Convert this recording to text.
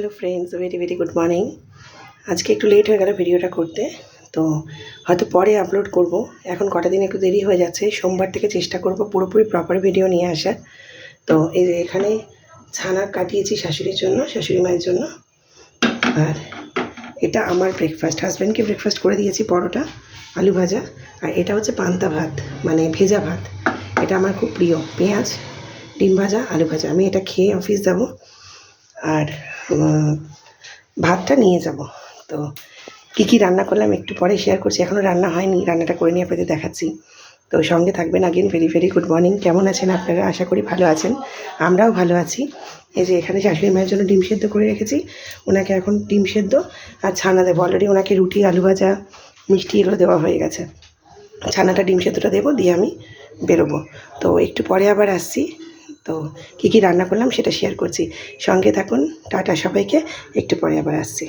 Hello friends very very good morning. आज के एक लेट हो गया भिडियोटा करते, तो হয়তো পরে আপলোড করব। এখন কটা দিন একটু দেরি হয়ে যাচ্ছে। সোমবার থেকে চেষ্টা করব পুরোপুরি প্রপার ভিডিও নিয়ে আসার। তো এই যে এখানে ছানা কাটিয়েছি শাশুড়ির জন্য, শাশুড়ি মায়ের জন্য। আর এটা আমার ব্রেকফাস্ট, হাজব্যান্ডকে ব্রেকফাস্ট করে দিয়েছি পরোটা আলু ভাজা। আর এটা হচ্ছে পান্তা ভাত, মানে ভেজা ভাত। এটা আমার খুব প্রিয়, পেঁয়াজ ডিম ভাজা আলু ভাজা। আমি এটা খেয়ে অফিস যাব আর ভাতটা নিয়ে যাব। তো কী রান্না করলাম একটু পরে শেয়ার করছি। এখনও রান্না হয়নি, রান্নাটা করে নিয়ে আপনাদের দেখাচ্ছি। তো সঙ্গে থাকবেন। Again very very good morning. কেমন আছেন আপনারা? আশা করি ভালো আছেন, আমরাও ভালো আছি। এই যে এখানে শাশুড়ি মায়ের জন্য ডিম সেদ্ধ করে রেখেছি। ওনাকে এখন ডিম সেদ্ধ আর ছানা দেবো। অলরেডি ওনাকে রুটি আলু ভাজা মিষ্টি এগুলো দেওয়া হয়ে গেছে। ছানাটা ডিম সেদ্ধটা দেবো, দিয়ে আমি বেরোবো। তো একটু পরে আবার আসছি। তো কী রান্না করলাম সেটা শেয়ার করছি, সঙ্গে থাকুন। টাটা সবাইকে, একটু পরে আবার আসছি।